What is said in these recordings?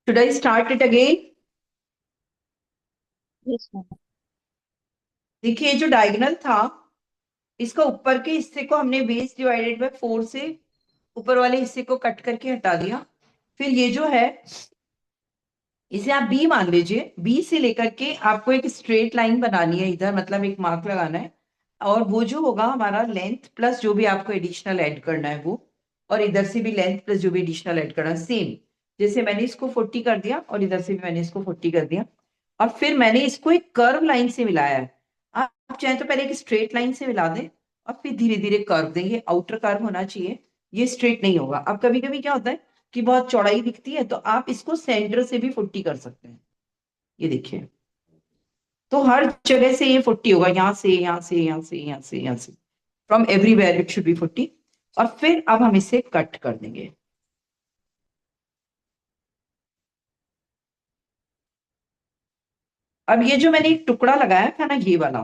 Should I start it again? Yes ma'am. देखिए, जो diagonal था, इसका ऊपर के हिस्से को हमने बेस डिवाइडेड बाय 4 से ऊपर वाले हिस्से को कट करके हटा दिया। फिर ये जो है, इसे आप बी मान लीजिए। बी से लेकर के आपको एक स्ट्रेट लाइन बनानी है, इधर मतलब एक मार्क लगाना है। और वो जो होगा हमारा लेंथ प्लस जो भी आपको एडिशनल ऐड करना है वो, और इधर से भी लेंथ प्लस जो भी एडिशनल ऐड करना है, सेम जैसे मैंने इसको 40 कर दिया और इधर से भी मैंने इसको 40 कर दिया। और फिर मैंने इसको एक कर्व लाइन से मिलाया है। आप चाहें तो पहले एक स्ट्रेट लाइन से मिला दें और फिर धीरे धीरे कर्व दें। ये आउटर कर्व होना चाहिए, ये स्ट्रेट नहीं होगा। अब कभी कभी क्या होता है कि बहुत चौड़ाई दिखती है, तो आप इसको सेंटर से भी 40 कर सकते हैं। ये देखिए, तो हर जगह से ये 40 होगा, यहां से यहां से यहां से यहां से यहां से, from everywhere it should be 40। और फिर अब हम इसे कट कर देंगे। अब ये जो मैंने एक टुकड़ा लगाया था ना, ये वाला,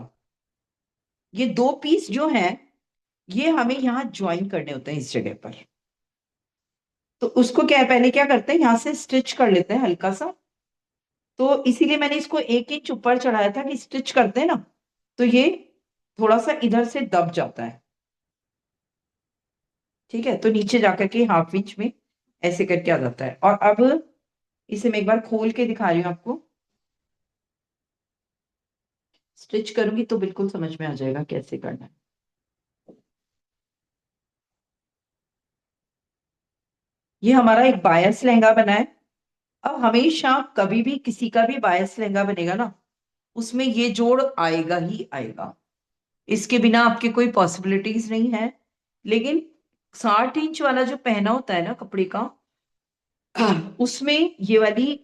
ये दो पीस जो हैं, ये हमें यहाँ ज्वाइन करने होते हैं इस जगह पर। तो उसको क्या है, पहले क्या करते हैं, यहाँ से स्टिच कर लेते हैं हल्का सा। तो इसीलिए मैंने इसको 1 इंच ऊपर चढ़ाया था कि स्टिच करते हैं ना, तो ये थोड़ा सा इधर से दब जाता है। ठीक है, तो नीचे जाकर के हाफ इंच में ऐसे करके आ जाता है। और अब इसे मैं एक बार खोल के दिखा रही हूँ आपको। स्टिच करूंगी तो बिल्कुल समझ में आ जाएगा कैसे करना है। ये हमारा एक बायस लहंगा बना है। अब हमेशा कभी भी किसी का भी बायस लहंगा बनेगा ना, उसमें ये जोड़ आएगा ही आएगा। इसके बिना आपकी कोई पॉसिबिलिटीज नहीं है। लेकिन 60 इंच वाला जो पहना होता है ना कपड़े का, उसमें ये वाली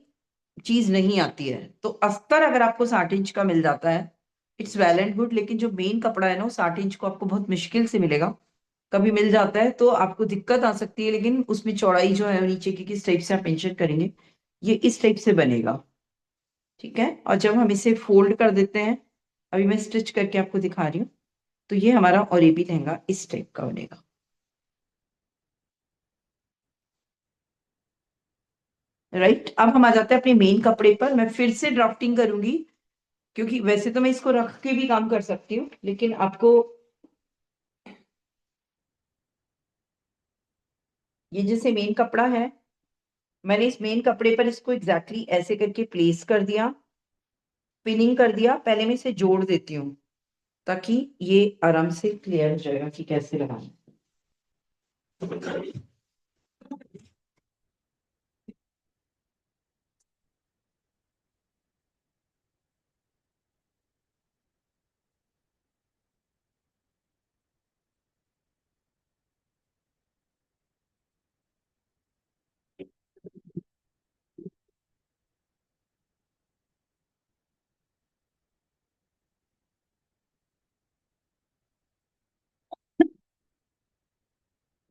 चीज नहीं आती है। तो अस्तर अगर आपको 60 इंच का मिल जाता है, इट्स वेल एंड गुड। लेकिन जो मेन कपड़ा है ना, वो 60 इंच को आपको बहुत मुश्किल से मिलेगा। कभी मिल जाता है तो आपको दिक्कत आ सकती है। लेकिन उसमें चौड़ाई जो है वो नीचे की किस टाइप से आप मेंशन करेंगे, ये इस टाइप से बनेगा। ठीक है, और जब हम इसे फोल्ड कर देते हैं, अभी मैं स्टिच करके आपको दिखा रही हूँ, तो ये हमारा ऑरेबी लहंगा इस टाइप का बनेगा। राइट, अब हम आ जाते हैं अपने मेन कपड़े पर। मैं फिर से ड्राफ्टिंग करूंगी, क्योंकि वैसे तो मैं इसको रख के भी काम कर सकती हूँ, लेकिन आपको ये जैसे मेन कपड़ा है, मैंने इस मेन कपड़े पर इसको एग्जैक्टली ऐसे करके प्लेस कर दिया, पिनिंग कर दिया। पहले मैं इसे जोड़ देती हूँ ताकि ये आराम से क्लियर हो जाएगा कि कैसे लगाना है।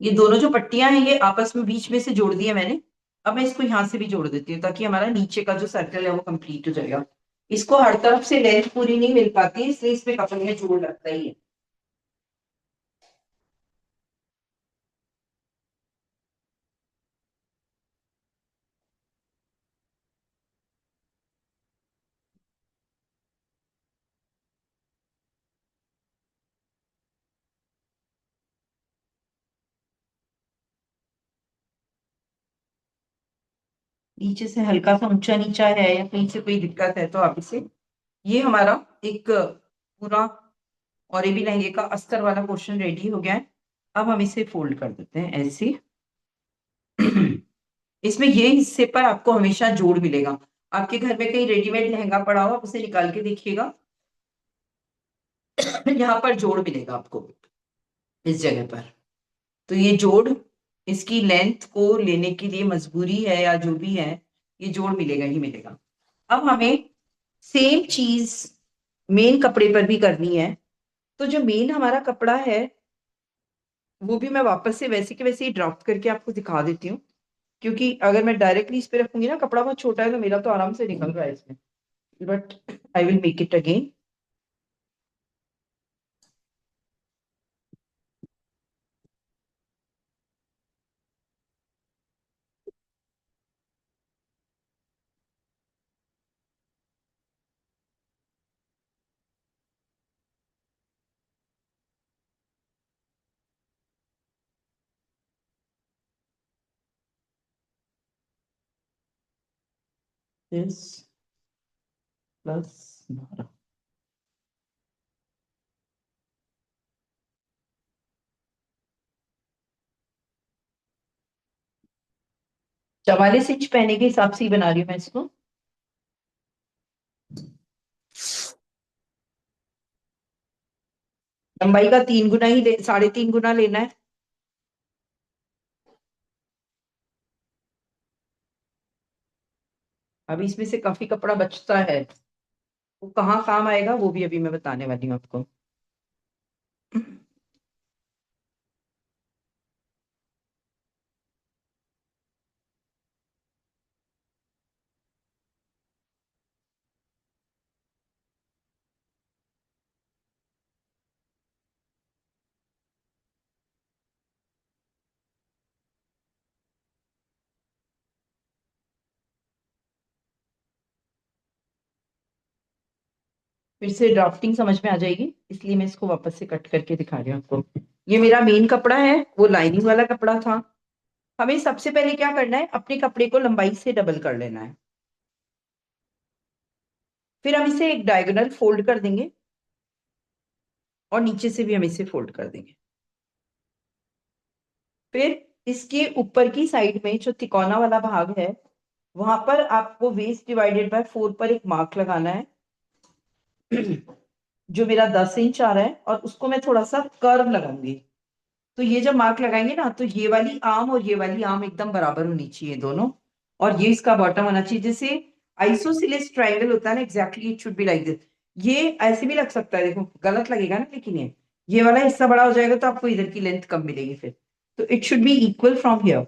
ये दोनों जो पट्टियां हैं, ये आपस में बीच में से जोड़ दी है मैंने। अब मैं इसको यहां से भी जोड़ देती हूँ ताकि हमारा नीचे का जो सर्कल है वो कंप्लीट हो जाएगा। इसको हर तरफ से लेंथ पूरी नहीं मिल पाती, इसलिए इसमें कपड़े में जोड़ लगता ही है। नीचे से हल्का सा ऊंचा नीचा है या कहीं से कोई दिक्कत है तो आप इसे, ये हमारा एक पूरा और ये भी लहंगे का अस्तर वाला पोर्शन रेडी हो गया है। अब हम इसे फोल्ड कर देते हैं ऐसे। इसमें ये हिस्से पर आपको हमेशा जोड़ मिलेगा। आपके घर में कहीं रेडीमेड लहंगा पड़ा हो, आप उसे निकाल के देखिएगा, यहाँ पर जोड़ मिलेगा आपको इस जगह पर। तो ये जोड़, इसकी लेंथ को लेने के लिए मजबूरी है या जो भी है, ये जोड़ मिलेगा ही मिलेगा। अब हमें सेम चीज मेन कपड़े पर भी करनी है। तो जो मेन हमारा कपड़ा है, वो भी मैं वापस से वैसे के वैसे ही ड्राफ्ट करके आपको दिखा देती हूँ। क्योंकि अगर मैं डायरेक्टली इस पे रखूंगी ना, कपड़ा बहुत छोटा है तो मेरा तो आराम से निकल रहा है इसमें। But I will make it again. 10 plus 12, 44 inch पहने के हिसाब से ही बना रही हूँ मैं इसको। लंबाई का 3 गुना ही 3.5 गुना लेना है। अभी इसमें से काफी कपड़ा बचता है, वो कहाँ काम आएगा वो भी अभी मैं बताने वाली हूँ आपको। फिर से ड्राफ्टिंग समझ में आ जाएगी, इसलिए मैं इसको वापस से कट करके दिखा रही हूँ आपको। ये मेरा मेन कपड़ा है, वो लाइनिंग वाला कपड़ा था। हमें सबसे पहले क्या करना है, अपने कपड़े को लंबाई से डबल कर लेना है। फिर हम इसे एक डायगोनल फोल्ड कर देंगे, और नीचे से भी हम इसे फोल्ड कर देंगे। फिर इसके ऊपर की साइड में जो तिकोना वाला भाग है, वहां पर आपको वेस्ट डिवाइडेड बाय 4 पर एक मार्क लगाना है, जो मेरा 10 इंच आ रहा है, और उसको मैं थोड़ा सा कर्व लगाऊंगी। तो ये जब मार्क लगाएंगे ना, तो ये वाली आर्म और ये वाली आर्म एकदम बराबर होनी चाहिए दोनों, और ये इसका बॉटम होना चाहिए। जैसे आइसोसेलेस ट्रायंगल होता है ना, exactly it should be like this. ये ऐसे भी लग सकता है, देखो गलत लगेगा ना, लेकिन ये वाला हिस्सा बड़ा हो जाएगा तो आपको इधर की लेंथ कम मिलेगी फिर। तो it should be equal from here.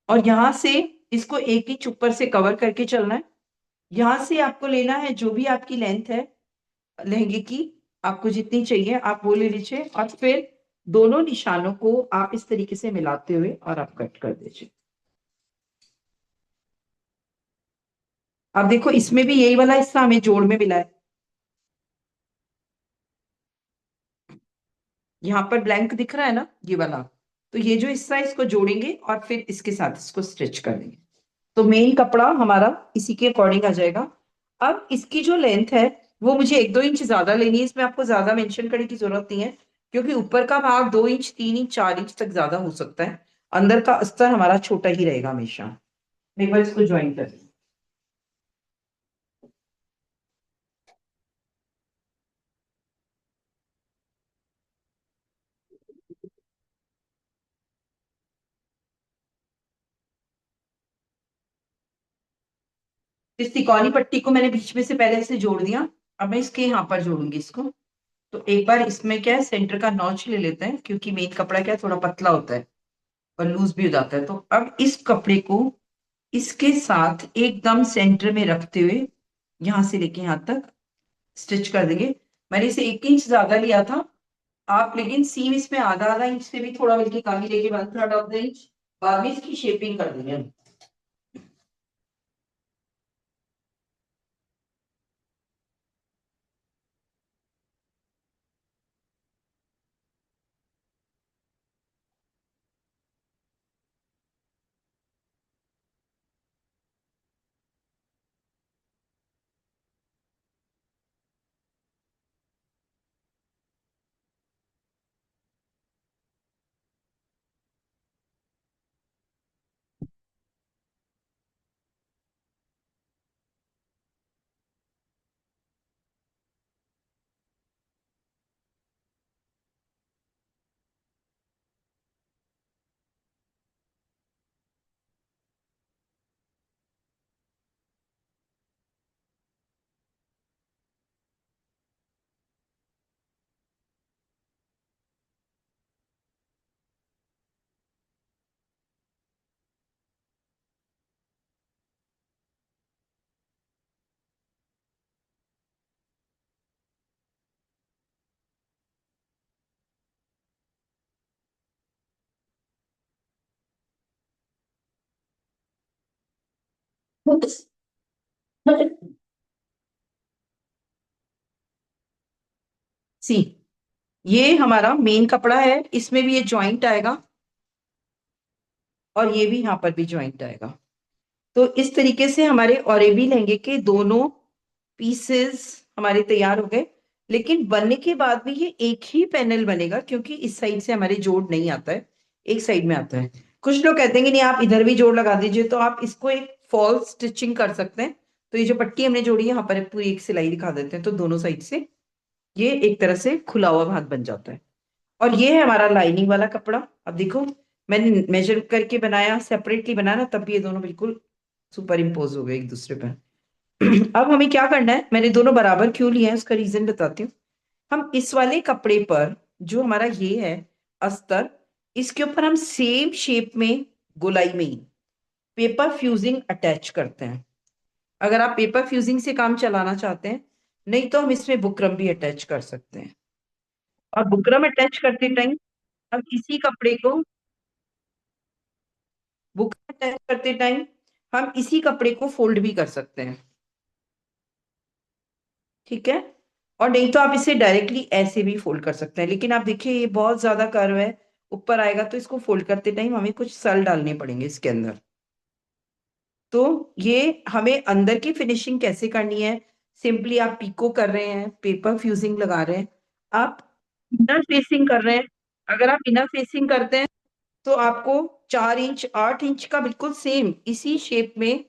और यहां से इसको 1 इंच ऊपर से कवर करके चलना है। यहां से आपको लेना है जो भी आपकी लेंथ है लहंगे की, आपको जितनी चाहिए आप वो ले लीजिए, और फिर दोनों निशानों को आप इस तरीके से मिलाते हुए और आप कट कर दीजिए। अब देखो इसमें भी यही वाला हिस्सा हमें जोड़ में मिला है। यहाँ पर ब्लैंक दिख रहा है ना, ये वाला। तो ये जो हिस्सा है इसको जोड़ेंगे और फिर इसके साथ इसको स्टिच कर देंगे। तो मेन कपड़ा हमारा इसी के अकॉर्डिंग आ जाएगा। अब इसकी जो लेंथ है वो मुझे 1-2 इंच ज्यादा लेनी है, इसमें आपको ज्यादा मेंशन करने की जरूरत नहीं है, क्योंकि ऊपर का भाग 2 इंच 3 इंच 4 इंच तक ज्यादा हो सकता है। अंदर का अस्तर हमारा छोटा ही रहेगा हमेशा। एक बार इसको ज्वाइन कर दें। इस तिकोनी पट्टी को मैंने बीच में से पहले से जोड़ दिया। अब मैं इसके यहाँ पर जोड़ूंगी इसको। तो एक बार इसमें क्या है, सेंटर का नॉच ले लेते हैं, क्योंकि मेन कपड़ा क्या है थोड़ा पतला होता है और लूज भी हो जाता है। तो अब इस कपड़े को इसके साथ एकदम सेंटर में रखते हुए यहां से लेके यहां तक स्टिच कर देंगे। मैंने इसे 1 इंच ज्यादा लिया था, आप लेकिन सीम इसमें आधा आधा इंच से भी थोड़ा बल्कि कम ही लेके 1/3 ऑफ द इंच बाद में इसकी शेपिंग कर देंगे हम। सी, ये हमारा मेन कपड़ा है, इसमें भी ये जॉइंट आएगा। और ये भी यहाँ पर भी ज्वाइंट आएगा। तो इस तरीके से हमारे ऑरेबी लहंगे के दोनों पीसेस हमारे तैयार हो गए। लेकिन बनने के बाद भी ये एक ही पैनल बनेगा, क्योंकि इस साइड से हमारे जोड़ नहीं आता है, एक साइड में आता है। कुछ लोग कहते हैं कि नहीं आप इधर भी जोड़ लगा दीजिए, तो आप इसको एक फॉल्स स्टिचिंग कर सकते हैं। तो ये जो पट्टी हमने जोड़ी है यहाँ पर पूरी एक सिलाई दिखा देते हैं, तो दोनों साइड से ये एक तरह से खुला हुआ भाग बन जाता है। और ये है हमारा लाइनिंग वाला कपड़ा। अब देखो, मैंने मेजर करके बनाया, सेपरेटली बनाया ना, तब भी ये दोनों बिल्कुल सुपर इम्पोज हो गए एक दूसरे पर। अब हमें क्या करना है, मैंने दोनों बराबर क्यों लिया है उसका रीजन बताती हूँ। हम इस वाले कपड़े पर जो हमारा ये है अस्तर, इसके ऊपर हम सेम शेप में गोलाई में ही पेपर फ्यूजिंग अटैच करते हैं। अगर आप पेपर फ्यूजिंग से काम चलाना चाहते हैं, नहीं तो हम इसमें बुकरम भी अटैच कर सकते हैं। और बुकरम अटैच करते टाइम हम इसी कपड़े को, बुकरम अटैच करते टाइम हम इसी कपड़े को फोल्ड भी कर सकते हैं। ठीक है। और नहीं तो आप इसे डायरेक्टली ऐसे भी फोल्ड कर सकते हैं, लेकिन आप देखिए ये बहुत ज्यादा कर्व है, ऊपर आएगा, तो इसको फोल्ड करते टाइम हमें कुछ सल डालने पड़ेंगे इसके अंदर। तो ये हमें अंदर की फिनिशिंग कैसे करनी है, सिंपली आप पीको कर रहे हैं, पेपर फ्यूजिंग लगा रहे हैं, आप इनर फेसिंग कर रहे हैं। अगर आप इनर फेसिंग करते हैं तो आपको 4 इंच 8 इंच का बिल्कुल सेम इसी शेप में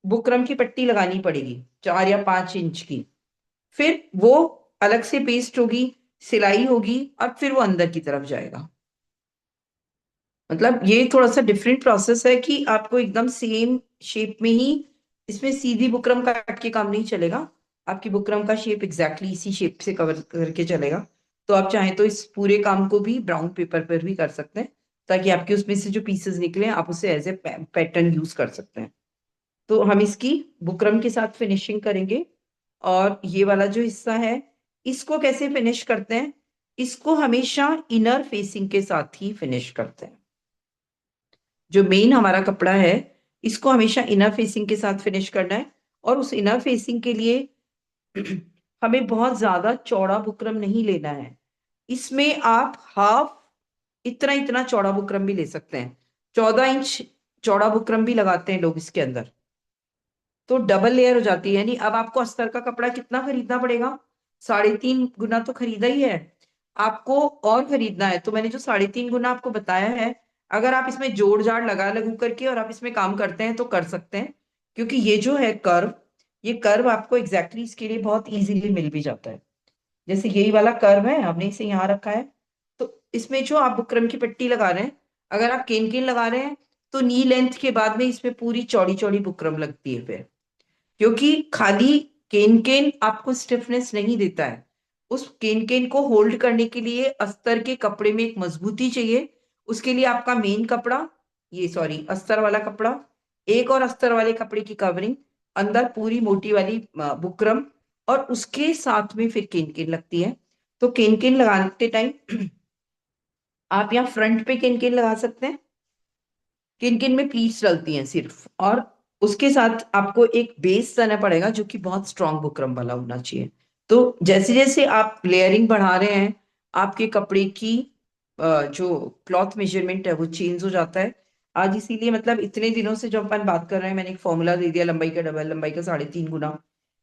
बुकरम की पट्टी लगानी पड़ेगी, 4 या 5 इंच की। फिर वो अलग से पेस्ट होगी, सिलाई होगी, और फिर वो अंदर की तरफ जाएगा। मतलब ये थोड़ा सा डिफरेंट प्रोसेस है कि आपको एकदम सेम शेप में ही, इसमें सीधी बुकरम काट के काम नहीं चलेगा। आपकी बुकरम का शेप एग्जैक्टली इसी शेप से कवर करके चलेगा। तो आप चाहें तो इस पूरे काम को भी ब्राउन पेपर पर भी कर सकते हैं, ताकि आपके उसमें से जो पीसेस निकले आप उसे एज ए पैटर्न यूज कर सकते हैं। तो हम इसकी बुकरम के साथ फिनिशिंग करेंगे। और ये वाला जो हिस्सा है, इसको कैसे फिनिश करते हैं, इसको हमेशा इनर फेसिंग के साथ ही फिनिश करते हैं। जो मेन हमारा कपड़ा है, इसको हमेशा इनर फेसिंग के साथ फिनिश करना है। और उस इनर फेसिंग के लिए हमें बहुत ज्यादा चौड़ा बुकरम नहीं लेना है। इसमें आप हाफ इतना इतना चौड़ा बुकरम भी ले सकते हैं। 14 इंच चौड़ा बुकरम भी लगाते हैं लोग इसके अंदर, तो डबल लेयर हो जाती है। यानी अब आपको अस्तर का कपड़ा कितना खरीदना पड़ेगा, 3.5 गुना तो खरीदा ही है, आपको और खरीदना है। तो मैंने जो 3.5 गुना आपको बताया है, अगर आप इसमें जोड़ जाड़ लगा लगू करके और आप इसमें काम करते हैं तो कर सकते हैं। क्योंकि ये जो है कर्व, ये कर्व आपको एग्जैक्टली इसके लिए बहुत इजीली मिल भी जाता है। जैसे यही वाला कर्व है, हमने इसे यहाँ रखा है, तो इसमें जो आप बुकरम की पट्टी लगा रहे हैं, अगर आप केन केन लगा रहे हैं, तो नी लेंथ के बाद में इसमें पूरी चौड़ी चौड़ी बुकरम लगती है फिर। क्योंकि खाली केन केन आपको स्टिफनेस नहीं देता है, उस केन केन को होल्ड करने के लिए अस्तर के कपड़े में एक मजबूती चाहिए। उसके लिए आपका मेन कपड़ा, ये सॉरी अस्तर वाला कपड़ा, एक और अस्तर वाले कपड़े की कवरिंग, अंदर पूरी मोटी वाली बुकरम, और उसके साथ में फिर केन केन लगती है। तो केन केन लगाते टाइम आप यहाँ फ्रंट पे केन केन लगा सकते हैं, किन किन में प्लीट्स डलती हैं सिर्फ। और उसके साथ आपको एक बेस देना पड़ेगा जो कि बहुत स्ट्रांग बुकरम वाला होना चाहिए। तो जैसे जैसे आप लेयरिंग बढ़ा रहे हैं, आपके कपड़े की जो क्लॉथ मेजरमेंट है वो चेंज हो जाता है। आज इसीलिए मतलब इतने दिनों से जो अपन बात कर रहे हैं, मैंने एक फॉर्मूला दे दिया, लंबाई का डबल, लंबाई का 3.5 गुना।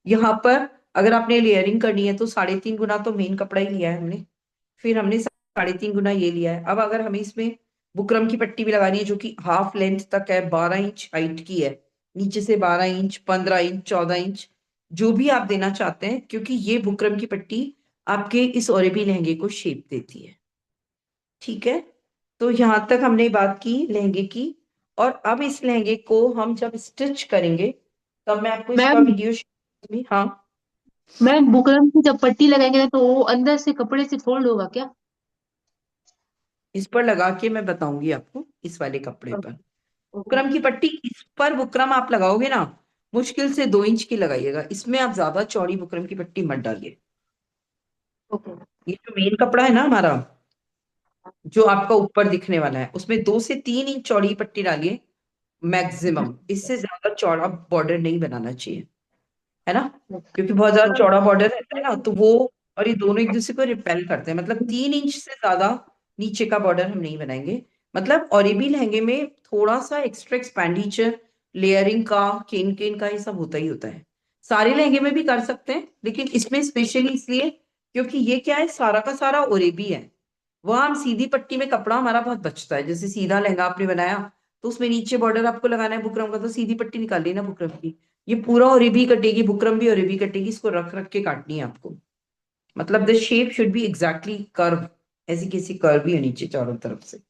यहाँ पर अगर आपने लेयरिंग करनी है तो 3.5 गुना तो मेन कपड़ा ही लिया है हमने, फिर हमने 3.5 गुना ये लिया है। अब अगर हमें इसमें बुकरम की पट्टी भी लगानी है जो कि हाफ लेंथ तक है, 12 इंच हाइट की है, नीचे से 12 इंच, 15 इंच, 14 इंच, जो भी आप देना चाहते हैं, क्योंकि ये बुकरम की पट्टी आपके इस ओरेबी लहंगे को शेप देती है। ठीक है। तो यहां तक हमने बात की लहंगे की। और अब इस लहंगे को हम जब स्टिच करेंगे, तब मैं आपको इसका मैम वीडियो हाँ, मैम बुकरम की जब पट्टी लगाएंगे ना तो वो अंदर से कपड़े से फोल्ड होगा क्या? इस पर लगा के मैं बताऊंगी आपको इस वाले कपड़े पर। ओके। बुकरम की पट्टी इस पर बुकरम आप लगाओगे ना, मुश्किल से 2 इंच की लगाइएगा, इसमें आप ज्यादा चौड़ी बुकरम की पट्टी मत डालिए। ओके। ये जो मेन कपड़ा है ना हमारा, जो आपका ऊपर दिखने वाला है, उसमें 2 से 3 इंच चौड़ी पट्टी डालिए मैक्सिमम। इससे ज्यादा चौड़ा बॉर्डर नहीं बनाना चाहिए, है ना। क्योंकि बहुत ज्यादा चौड़ा बॉर्डर रहता है ना, तो वो और ये दोनों एक दूसरे को रिपेल करते हैं। मतलब 3 इंच से ज्यादा नीचे का बॉर्डर हम नहीं बनाएंगे। मतलब ऑरेबी लहंगे में थोड़ा सा एक्स्ट्रा एक्सपेंडिचर, लेयरिंग का, केन केन का, ये सब होता ही होता है। सारे लहंगे में भी कर सकते हैं, लेकिन इसमें स्पेशली इसलिए क्योंकि ये क्या है, सारा का सारा ओरेबी है। वहां हम सीधी पट्टी में कपड़ा हमारा बहुत बचता है। जैसे सीधा लहंगा आपने बनाया तो उसमें नीचे बॉर्डर आपको लगाना है बुकरम का, तो सीधी पट्टी निकाली ना बुकरम की। ये पूरा ओरेबी कटेगी, बुकरम भी ओरेबी कटेगी, इसको रख रख के काटनी है आपको। मतलब the shape should be exactly curve, ऐसी किसी कर्व भी होनी चाहिए चारों तरफ से।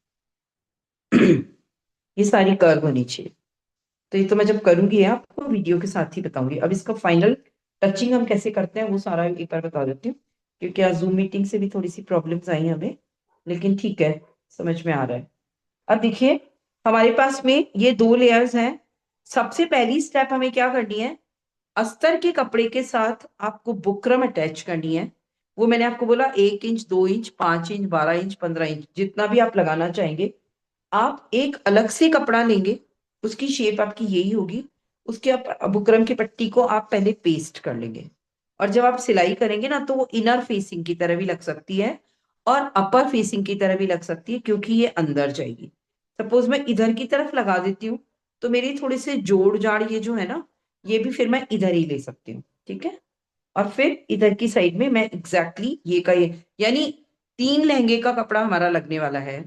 ये सारी कर्व होनी चाहिए। तो ये तो मैं जब करूंगी आपको वीडियो के साथ ही बताऊंगी। अब इसका फाइनल टचिंग हम कैसे करते हैं वो सारा एक बार बता देती हूँ, क्योंकि आज जूम मीटिंग से भी थोड़ी सी प्रॉब्लम्स आई हमें, लेकिन ठीक है, समझ में आ रहा है। अब देखिए, हमारे पास में ये दो लेयर्स हैं। सबसे पहली स्टेप हमें क्या करनी है, अस्तर के कपड़े के साथ आपको बुकरम अटैच करनी है। वो मैंने आपको बोला 1 inch, 2 inch, 5 inch, 12 inch, 15 inch, जितना भी आप लगाना चाहेंगे। आप एक अलग से कपड़ा लेंगे, उसकी शेप आपकी यही होगी। उसके आप बुकरम की पट्टी को आप पहले पेस्ट कर लेंगे, और जब आप सिलाई करेंगे ना तो वो इनर फेसिंग की तरह भी लग सकती है और अपर फेसिंग की तरह भी लग सकती है, क्योंकि ये अंदर जाएगी। सपोज मैं इधर की तरफ लगा देती हूँ तो मेरी थोड़े से जोड़ जाड़ ये जो है ना, ये भी फिर मैं इधर ही ले सकती हूँ, ठीक है। और फिर इधर की साइड में मैं एग्जैक्टली ये का ये, यानी 3 लहंगे का कपड़ा हमारा लगने वाला है।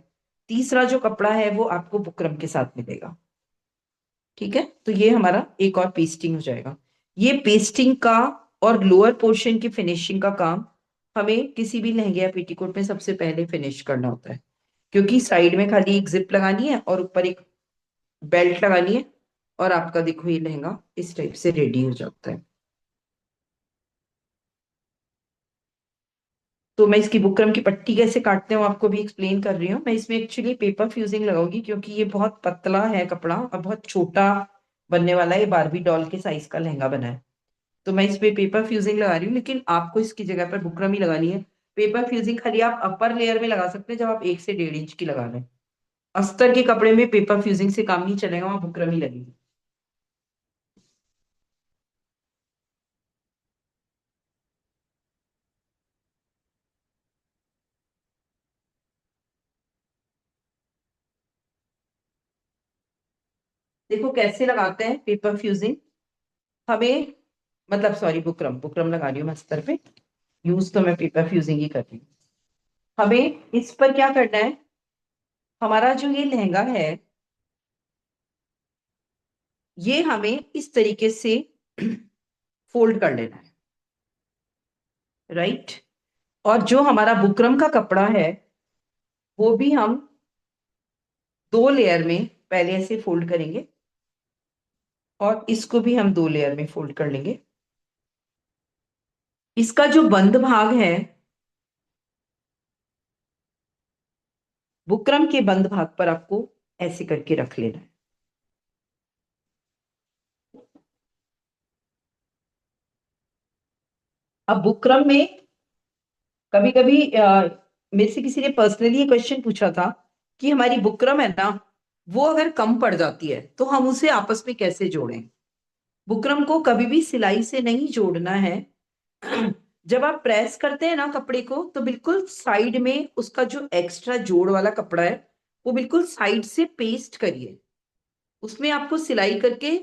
तीसरा जो कपड़ा है वो आपको बुकरम के साथ मिलेगा, ठीक है। तो ये हमारा एक और पेस्टिंग हो जाएगा। ये पेस्टिंग का और लोअर पोर्शन की फिनिशिंग का काम हमें किसी भी लहंगे या पेटीकोट में सबसे पहले फिनिश करना होता है, क्योंकि साइड में खाली एक जिप लगानी है और ऊपर एक बेल्ट लगानी है, और आपका देखो ये लहंगा इस टाइप से रेडी हो जाता है। तो मैं इसकी बुकरम की पट्टी कैसे काटते हैं वो आपको भी एक्सप्लेन कर रही हूँ। मैं इसमें एक्चुअली पेपर फ्यूजिंग लगाऊंगी, क्योंकि ये बहुत पतला है कपड़ा और बहुत छोटा बनने वाला है। ये बारबी डॉल के साइज का लहंगा बना है, तो मैं इस पे पेपर फ्यूजिंग लगा रही हूँ, लेकिन आपको इसकी जगह पर बुकरम ही लगानी है। पेपर फ्यूजिंग खाली आप अपर लेयर में लगा सकते हैं, जब आप 1 से 1.5 इंच की लगा लें। अस्तर के कपड़े में पेपर फ्यूजिंग से काम नहीं चलेगा, वहां बुकरम ही लगेगी। देखो कैसे लगाते हैं पेपर फ्यूजिंग। हमें, मतलब सॉरी, बुकरम बुकरम लगा रही हूँ मैं अस्तर पे, यूज तो मैं पेपर फ्यूजिंग ही कर रही हूँ। हमें इस पर क्या करना है, हमारा जो ये लहंगा है ये हमें इस तरीके से फोल्ड कर लेना है, राइट। और जो हमारा बुकरम का कपड़ा है वो भी हम 2 लेयर में पहले ऐसे फोल्ड करेंगे, और इसको भी हम 2 लेयर में फोल्ड कर लेंगे। इसका जो बंद भाग है, बुकरम के बंद भाग पर आपको ऐसे करके रख लेना है। अब बुकरम में कभी कभी मेरे से किसी ने पर्सनली ये क्वेश्चन पूछा था कि हमारी बुकरम है ना, वो अगर कम पड़ जाती है तो हम उसे आपस में कैसे जोड़ें। बुकरम को कभी भी सिलाई से नहीं जोड़ना है। जब आप प्रेस करते हैं ना कपड़े को, तो बिल्कुल साइड में उसका जो एक्स्ट्रा जोड़ वाला कपड़ा है वो बिल्कुल साइड से पेस्ट करिए। उसमें आपको सिलाई करके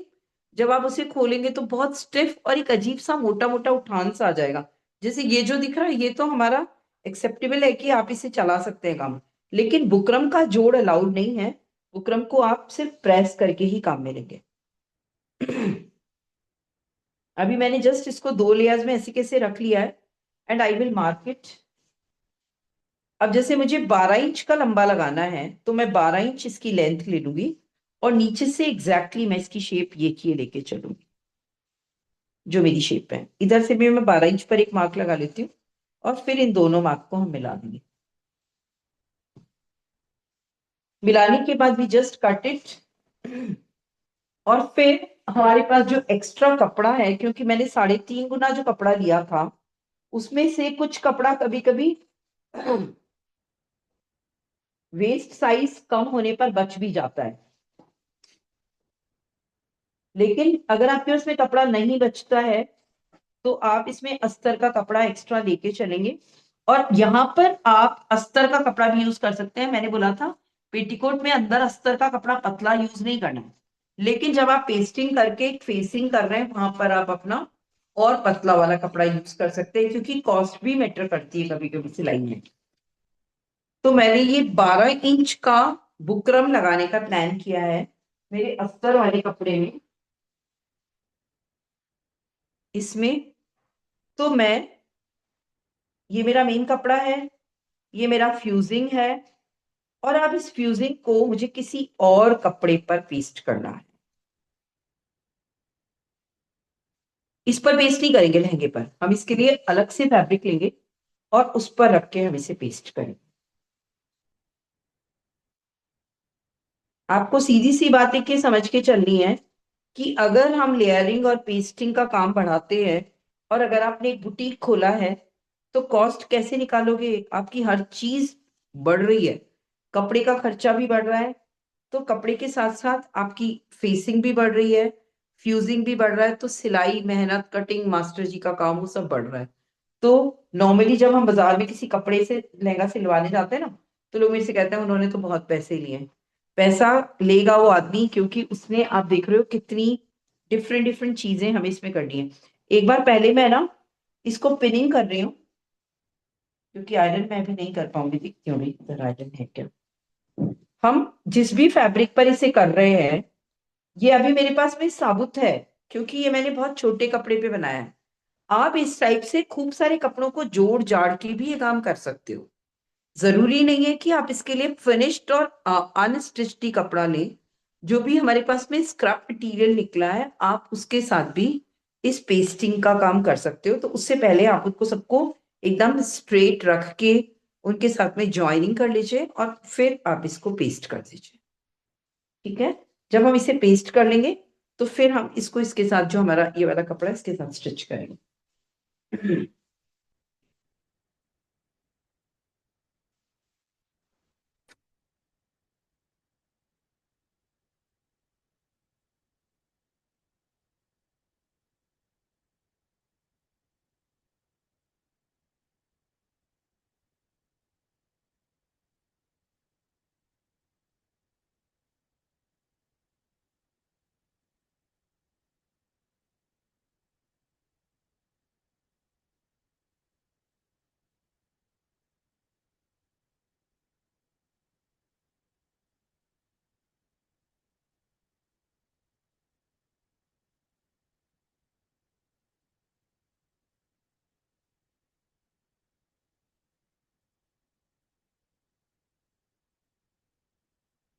जब आप उसे खोलेंगे तो बहुत स्टिफ और एक अजीब सा मोटा मोटा उठान सा आ जाएगा। जैसे ये जो दिख रहा है ये तो हमारा एक्सेप्टेबल है कि आप इसे चला सकते हैं काम, लेकिन बुकरम का जोड़ अलाउड नहीं है। बुकरम को आप सिर्फ प्रेस करके ही काम में लेंगे। अभी मैंने जस्ट इसको 2 लेयर्स में ऐसे कैसे रख लिया है, and I will mark it. अब जैसे मुझे 12 इंच का लंबा लगाना है तो मैं 12 इंच इसकी लेंथ ले लूंगी, और नीचे से एग्जैक्टली मैं इसकी शेप ये किए लेके चलूंगी। जो मेरी शेप है इधर से भी मैं 12 इंच पर एक मार्क लगा लेती हूँ, और फिर इन दोनों मार्क को हम मिला देंगे। मिलाने के बाद भी जस्ट कट इट। और फिर हमारे पास जो एक्स्ट्रा कपड़ा है, क्योंकि मैंने 3.5 गुना जो कपड़ा लिया था उसमें से कुछ कपड़ा कभी कभी वेस्ट साइज कम होने पर बच भी जाता है। लेकिन अगर आपके उसमें कपड़ा नहीं बचता है तो आप इसमें अस्तर का कपड़ा एक्स्ट्रा लेके चलेंगे। और यहां पर आप अस्तर का कपड़ा भी यूज कर सकते हैं। मैंने बोला था पेटीकोट में अंदर अस्तर का कपड़ा पतला यूज नहीं करना है, लेकिन जब आप पेस्टिंग करके फेसिंग कर रहे हैं वहां पर आप अपना और पतला वाला कपड़ा यूज कर सकते हैं, क्योंकि कॉस्ट भी मैटर करती है कभी कभी सिलाई में। तो मैंने ये 12 इंच का बुकरम लगाने का प्लान किया है मेरे अस्तर वाले कपड़े में। इसमें तो मैं, ये मेरा मेन कपड़ा है, ये मेरा फ्यूजिंग है, और अब इस फ्यूजिंग को मुझे किसी और कपड़े पर पेस्ट करना है। इस पर पेस्ट नहीं करेंगे लहंगे पर, हम इसके लिए अलग से फैब्रिक लेंगे और उस पर रख के हम इसे पेस्ट करेंगे। आपको सीधी सी बात है कि समझ के चलनी है कि अगर हम लेयरिंग और पेस्टिंग का काम बढ़ाते हैं, और अगर आपने एक बुटीक खोला है, तो कॉस्ट कैसे निकालोगे? आपकी हर चीज बढ़ रही है, कपड़े का खर्चा भी बढ़ रहा है, तो कपड़े के साथ साथ आपकी फेसिंग भी बढ़ रही है, फ्यूजिंग भी बढ़ रहा है, तो सिलाई, मेहनत, कटिंग, मास्टर जी का काम, वो सब बढ़ रहा है। तो नॉर्मली जब हम बाजार में किसी कपड़े से लहंगा सिलवाने जाते हैं ना, तो लोग मेरे से कहते हैं उन्होंने तो बहुत पैसे लिए हैं। पैसा लेगा वो आदमी, क्योंकि उसने, आप देख रहे हो कितनी डिफरेंट डिफरेंट चीजें हमें इसमें करनी है। एक बार पहले मैं ना इसको पिनिंग कर रही हूँ, क्योंकि आयरन मैं भी नहीं कर पाऊंगी, दिखती हूँ इधर आयरन है क्या। हम जिस भी फैब्रिक पर इसे कर रहे हैं, ये अभी मेरे पास में साबुत है, क्योंकि ये मैंने बहुत छोटे कपड़े पे बनाया है। आप इस टाइप से खूब सारे कपड़ों को जोड़ जाड़ के भी ये काम कर सकते हो। जरूरी नहीं है कि आप इसके लिए फिनिश्ड और अनस्टिच्ड ही कपड़ा लें। जो भी हमारे पास में स्क्रब मटेरियल निकला है, आप उसके साथ भी इस पेस्टिंग का काम कर सकते हो। तो उससे पहले आप उसको सबको एकदम स्ट्रेट रख के उनके साथ में ज्वाइनिंग कर लीजिए, और फिर आप इसको पेस्ट कर दीजिए। ठीक है? जब हम इसे पेस्ट कर लेंगे, तो फिर हम इसको इसके साथ, जो हमारा ये वाला कपड़ा है, इसके साथ स्टिच करेंगे।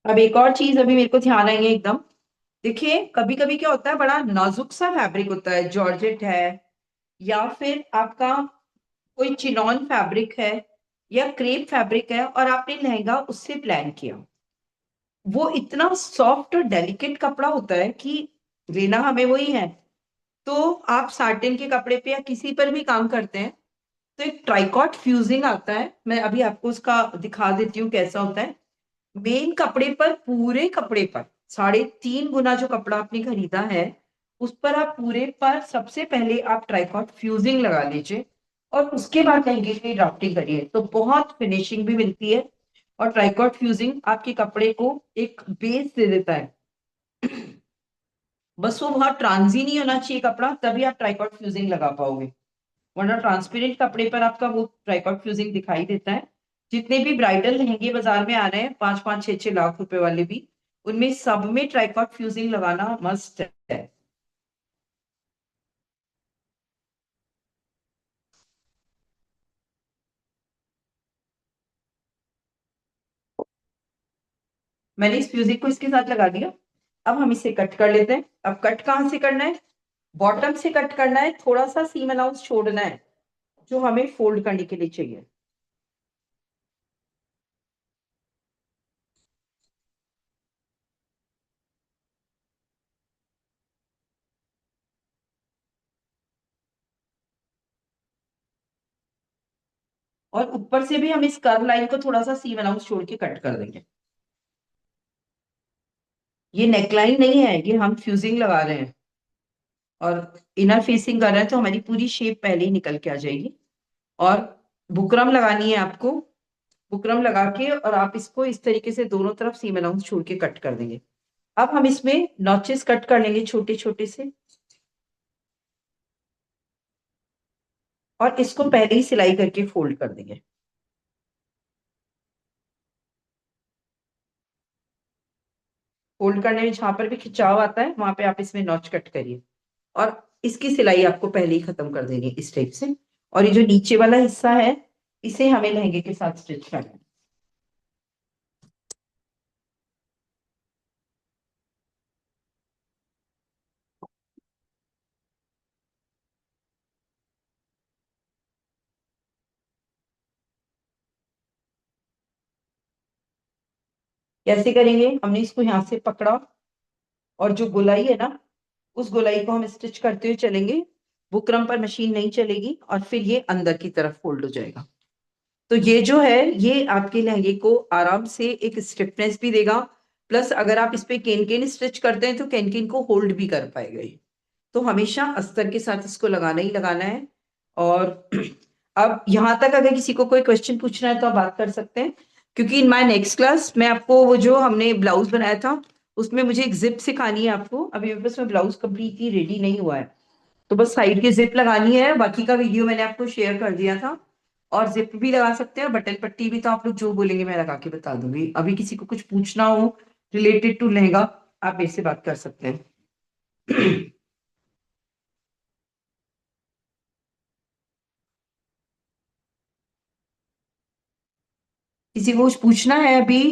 अब एक और चीज अभी मेरे को ध्यान आई है एकदम। देखिए, कभी कभी क्या होता है, बड़ा नाजुक सा फैब्रिक होता है, जॉर्जेट है, या फिर आपका कोई चिनॉन फैब्रिक है, या क्रेप फैब्रिक है, और आपने लहंगा उससे प्लान किया। वो इतना सॉफ्ट और डेलिकेट कपड़ा होता है कि लेना हमें वही है। तो आप साटिन के कपड़े पे या किसी पर भी काम करते हैं, तो एक ट्राइकॉट फ्यूजिंग आता है, मैं अभी आपको उसका दिखा देती हूँ कैसा होता है। मेन कपड़े पर, पूरे कपड़े पर 3.5 गुना जो कपड़ा आपने खरीदा है, उस पर आप पूरे पर सबसे पहले आप ट्राइकॉट फ्यूजिंग लगा लीजिए, और उसके बाद लहंगे की ड्राफ्टिंग करिए, तो बहुत फिनिशिंग भी मिलती है। और ट्राइकॉट फ्यूजिंग आपके कपड़े को एक बेस दे देता है। बस वो बहुत ट्रांजी नहीं होना चाहिए कपड़ा, तभी आप ट्राइकॉट फ्यूजिंग लगा पाओगे, वरना ट्रांसपेरेंट कपड़े पर आपका वो ट्राइकॉट फ्यूजिंग दिखाई देता है। जितने भी ब्राइडल लहंगे बाजार में आ रहे हैं, 5-5, 6-6 लाख रुपए वाले भी, उनमें सब में ट्राइकॉट फ्यूजिंग लगाना मस्ट है। मैंने इस फ्यूजिंग को इसके साथ लगा दिया। अब हम इसे कट कर लेते हैं। अब कट कहाँ से करना है? बॉटम से कट करना है, थोड़ा सा सीम अलाउंस छोड़ना है, जो हमें फोल्ड करने के लिए चाहिए। और ऊपर से भी हम इस कर्व लाइन को थोड़ा सा सीम अलाउंस छोड़ के कट कर देंगे। ये नेकलाइन नहीं है, ये हम फ्यूजिंग लगा रहे हैं, और इनर फेसिंग कर रहे हैं, तो हमारी पूरी शेप पहले ही निकल के आ जाएगी। और बुकरम लगानी है आपको, बुकरम लगा के और आप इसको इस तरीके से दोनों तरफ सीम अलाउंस छोड़ के कट कर देंगे। अब हम इसमें नॉचेस कट कर लेंगे छोटे छोटे से, और इसको पहले ही सिलाई करके फोल्ड कर देंगे। फोल्ड करने में जहां पर भी खिंचाव आता है वहां पे आप इसमें नॉच कट करिए, और इसकी सिलाई आपको पहले ही खत्म कर देनी है इस टाइप से। और ये जो नीचे वाला हिस्सा है इसे हमें लहंगे के साथ स्टिच करना है। कैसे करेंगे, हमने इसको यहां से पकड़ा और जो गोलाई है ना उस गोलाई को हम स्टिच करते हुए चलेंगे, बुकरम पर मशीन नहीं चलेगी, और फिर ये अंदर की तरफ फोल्ड हो जाएगा। तो ये जो है ये आपके लहंगे को आराम से एक स्टिफनेस भी देगा, प्लस अगर आप इस पे केन केन स्टिच करते हैं तो केन केन को होल्ड भी कर पाएगा ये। तो हमेशा अस्तर के साथ इसको लगाना ही लगाना है। और अब यहां तक अगर किसी को कोई क्वेश्चन पूछना है तो आप बात कर सकते हैं, क्योंकि इन माय नेक्स्ट क्लास मैं आपको वो जो हमने ब्लाउज बनाया था उसमें मुझे एक जिप सिखानी है आपको। अभी मेरे पास में ब्लाउज कंप्लीटली रेडी नहीं हुआ है, तो बस साइड की जिप लगानी है, बाकी का वीडियो मैंने आपको शेयर कर दिया था। और जिप भी लगा सकते हैं और बटन पट्टी भी, तो आप लोग जो बोलेंगे मैं लगा के बता दूंगी। अभी किसी को कुछ पूछना हो रिलेटेड टू लहंगा आप मेरे से बात कर सकते हैं। किसी को कुछ पूछना है अभी?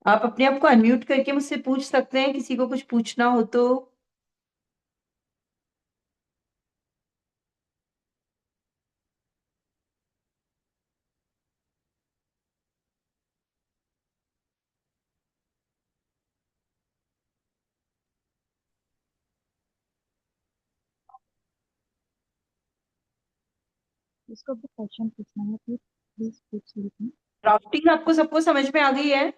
आप अपने आप को अनम्यूट करके मुझसे पूछ सकते हैं, किसी को कुछ पूछना हो तो। जिसको भी क्वेश्चन पूछना है प्लीज प्लीज पूछ लीजिए। ड्राफ्टिंग आपको सबको समझ में आ गई है?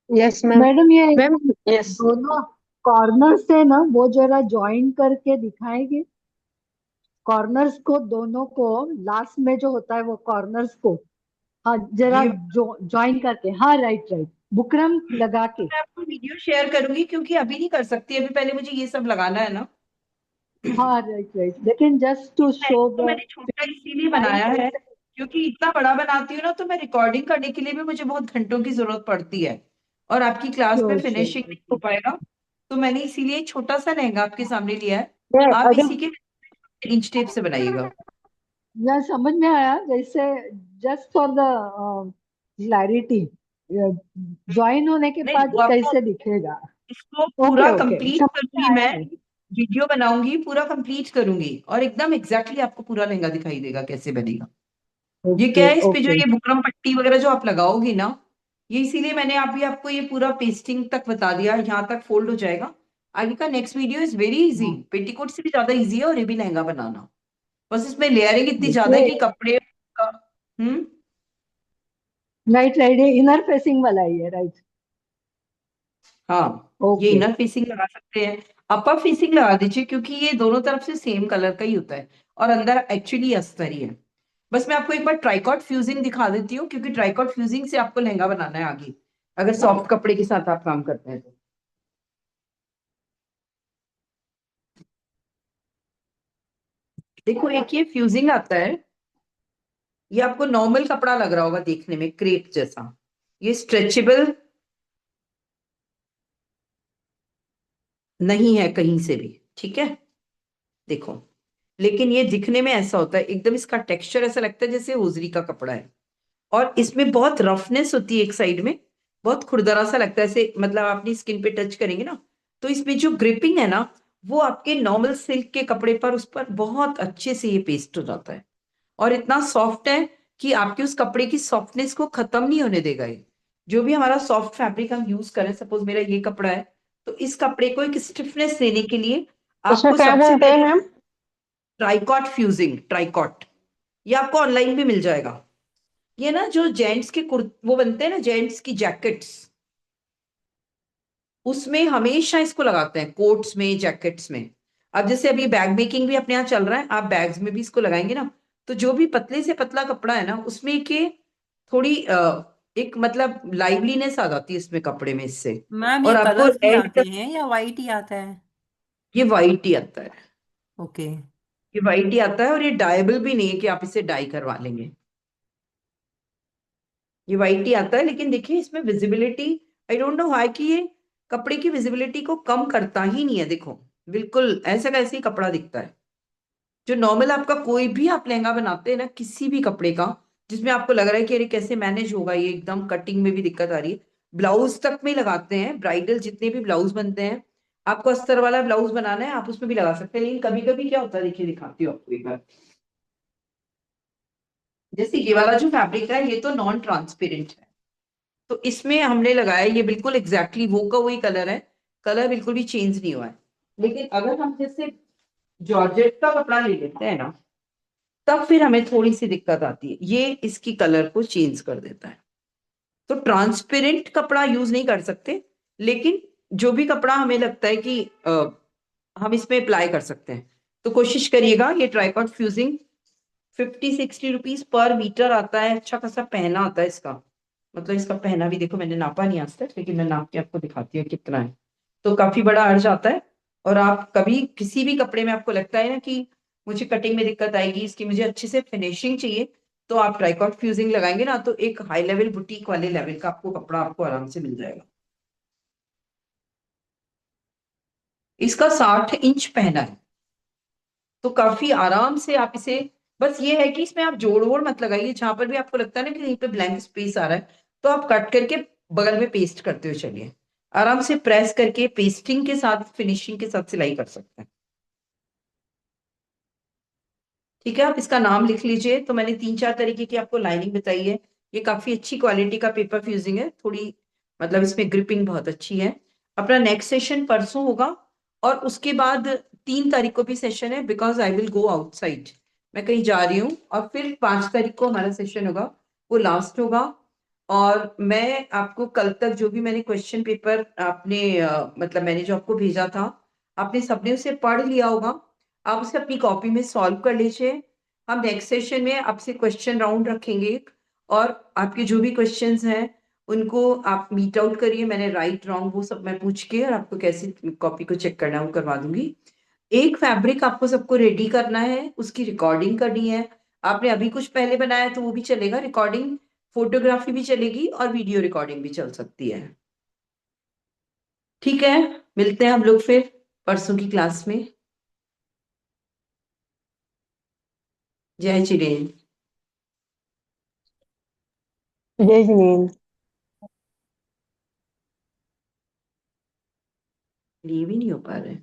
Yes ma'am. मैडम ये मैम यस। दोनों कॉर्नर से ना वो जरा ज्वाइन करके दिखाएंगे, कॉर्नर्स को दोनों को, लास्ट में जो होता है वो कॉर्नर्स को, हाँ जरा ये जो ज्वाइन करके, हाँ राइट राइट, बुकरम लगा के। मैं आपको वीडियो शेयर करूंगी, क्योंकि अभी नहीं कर सकती, अभी पहले मुझे ये सब लगाना है ना। हाँ राइट राइट, लेकिन जस्ट टू इस शो लाइन को द मैंने छोटा इसीलिए बनाया राइट है, ऐसे। क्योंकि इतना बड़ा बनाती हूँ ना तो मैं रिकॉर्डिंग करने के लिए भी मुझे बहुत घंटों की जरूरत पड़ती है, और आपकी क्लास में श्योर फिनिशिंग श्योर। नहीं हो पाएगा। तो मैंने इसीलिए एक छोटा सा लहंगा आपके सामने लिया है। मैं आप अगर इसी के इंच टेप से बनाइएगा। यह समझ में आया, जैसे just for the clarity, join होने के नहीं, बाद वो आपको, कैसे दिखेगा। इसको ओके पूरा ओके, कंप्लीट समझ में करूंगी आया मैं, मुझे। वीडियो बनाऊंगी पूरा कंप्लीट करूंगी, और एकदम एग्जैक्टली आपको पूरा लहंगा दिखाई देगा कैसे बनेगा। ये क्या ओके है, इस पे जो ओके। ये बुकरम पट्टी वगैरह जो आप लगाओगी ना, ये इसीलिए मैंने अभी आपको ये पूरा पेस्टिंग तक बता दिया, यहाँ तक फोल्ड हो जाएगा। आगे का next video is very easy, petticoat से भी ज्यादा इजी है, और ये भी लहंगा बनाना। बस इसमें लेयरिंग इतनी ज्यादा है ये कि कपड़े का। हम्म। राइट राइट, ये इनर फेसिंग वाला ही है, राइट। हाँ, ये ओके। इनर फेसिंग लगा सकते हैं, अपर फेसिंग लगा दीजिए, क्योंकि ये दोनों तरफ से सेम कलर का ही होता है, और अंदर एक्चुअली अस्तर ही है। बस मैं आपको एक बार ट्राइकॉट फ्यूजिंग दिखा देती हूँ, क्योंकि ट्राइकॉट फ्यूजिंग से आपको लहंगा बनाना है आगे, अगर सॉफ्ट कपड़े के साथ आप काम करते हैं तो। देखो, एक ये फ्यूजिंग आता है, ये आपको नॉर्मल कपड़ा लग रहा होगा देखने में, क्रेप जैसा। ये स्ट्रेचेबल नहीं है कहीं से भी, ठीक है। देखो, लेकिन ये दिखने में ऐसा होता है एकदम, इसका टेक्सचर ऐसा लगता है जैसे होजरी का कपड़ा है, और इसमें बहुत रफनेस होती है एक साइड में, बहुत खुरदरा सा लगता है ऐसे, मतलब आपने स्किन पे टच करेंगे ना तो इसमें जो ग्रिपिंग है ना, वो आपके नॉर्मल सिल्क के कपड़े पर उस पर बहुत अच्छे से ये पेस्ट हो जाता है, और इतना सॉफ्ट है कि आपके उस कपड़े की सॉफ्टनेस को खत्म नहीं होने देगा ये। जो भी हमारा सॉफ्ट फैब्रिक हम यूज करें, सपोज मेरा ये कपड़ा है, तो इस कपड़े को एक स्टिफनेस देने के लिए उसमें आपको क्या सबसे बोलते हैं पहले, मैम? ट्राइकॉट फ्यूजिंग, ट्राइकॉट, ये आपको ऑनलाइन भी मिल जाएगा। ये ना जो जेंट्स के वो बनते हैं ना, जेंट्स की जैकेट्स, उसमें हमेशा इसको लगाते हैं, कोट्स में, जैकेट्स में। अब जैसे अभी बैग मेकिंग भी अपने यहाँ चल रहा है, आप बैग्स में भी इसको लगाएंगे ना, तो जो भी पतले से पतला कपड़ा है ना, उसमें के थोड़ी एक मतलब लाइवलीनेस आ जाती है इसमें, कपड़े में, इससे। मैम ये और आपको कलर्स भी रेड, आते हैं या वाइट ही आता है? ये वाइट ही आता है, ओके। ये वाइट ही आता है, और ये डाइबल भी नहीं है कि आप इसे डाई करवा लेंगे, ये वाइट ही आता है। लेकिन देखिए इसमें visibility, I don't know why, कि ये कपड़े की विजिबिलिटी को कम करता ही नहीं है। देखो, बिल्कुल ऐसा का ऐसे ही कपड़ा दिखता है। जो नॉर्मल आपका कोई भी आप लहंगा बनाते हैं ना, किसी भी कपड़े का, जिसमें आपको लग रहा है कि अरे कैसे मैनेज होगा, ये एकदम कटिंग में भी दिक्कत आ रही है, ब्लाउज तक में लगाते हैं। ब्राइडल जितने भी ब्लाउज बनते हैं, आपको अस्तर वाला ब्लाउज बनाना है, आप उसमें भी लगा सकते हैं। लेकिन कभी कभी क्या होता है, देखिए दिखाती हूँ आपको एक बार। जैसे ये वाला जो फैब्रिक है, ये तो नॉन ट्रांसपेरेंट है, तो इसमें हमने लगाया, ये बिल्कुल एग्जैक्टली वो का वही कलर है, कलर बिल्कुल भी चेंज नहीं हुआ है। लेकिन अगर हम जैसे जॉर्जेट का कपड़ा ले लेते हैं ना, तब फिर हमें थोड़ी सी दिक्कत आती है, ये इसकी कलर को चेंज कर देता है। तो ट्रांसपेरेंट कपड़ा यूज नहीं कर सकते, लेकिन जो भी कपड़ा हमें लगता है कि हम इसमें अप्लाई कर सकते हैं, तो कोशिश करिएगा। ये ट्राइकॉट फ्यूजिंग 50-60 रुपीज पर मीटर आता है, अच्छा खासा पहना आता है इसका। मतलब इसका पहना भी देखो, मैंने नापा नहीं आज तक, लेकिन मैं नाप के आपको दिखाती हूँ कितना है। तो काफी बड़ा अर्ज आता है। और आप कभी किसी भी कपड़े में आपको लगता है ना कि मुझे कटिंग में दिक्कत आएगी, इसकी मुझे अच्छे से फिनिशिंग चाहिए, तो आप ट्राइकॉट फ्यूजिंग लगाएंगे ना, तो एक हाई लेवल बुटीक वाले लेवल का आपको कपड़ा आपको आराम से मिल जाएगा। इसका 60 इंच पहना है, तो काफी आराम से आप इसे, बस ये है कि इसमें आप जोड़ वोड़ मत लगाइए। जहां पर भी आपको लगता है ना कि कहीं पे ब्लैंक स्पेस आ रहा है, तो आप कट करके बगल में पेस्ट करते हो चलिए, आराम से प्रेस करके पेस्टिंग के साथ, फिनिशिंग के साथ सिलाई कर सकते हैं। ठीक है, आप इसका नाम लिख लीजिए। तो मैंने 3-4 तरीके की आपको लाइनिंग बताई है। ये काफी अच्छी क्वालिटी का पेपर फ्यूजिंग है, थोड़ी मतलब इसमें ग्रिपिंग बहुत अच्छी है। अपना नेक्स्ट सेशन परसों होगा, और उसके बाद 3 तारीख को भी सेशन है, because I will go outside, मैं कहीं जा रही हूँ। और फिर 5 तारीख को हमारा सेशन होगा, वो लास्ट होगा। और मैं आपको कल तक जो भी मैंने क्वेश्चन पेपर आपने मतलब मैंने जो आपको भेजा था, आपने सबने उसे पढ़ लिया होगा, आप उसे अपनी कॉपी में सॉल्व कर लीजिए। हम नेक्स्ट सेशन में आपसे क्वेश्चन राउंड रखेंगे, और आपके जो भी क्वेश्चंस हैं उनको आप मीट आउट करिए। मैंने राइट रॉन्ग वो सब मैं पूछ के, और आपको कैसे कॉपी को चेक करना है वो करवा दूंगी। एक फैब्रिक आपको सबको रेडी करना है, उसकी रिकॉर्डिंग करनी है। आपने अभी कुछ पहले बनाया तो वो भी चलेगा, रिकॉर्डिंग, फोटोग्राफी भी चलेगी, और वीडियो रिकॉर्डिंग भी चल सकती है। ठीक है, मिलते हैं हम लोग फिर परसों की क्लास में। जय चिरेन। जय जिनेंद्र। लिए भी नहीं हो पा रहे।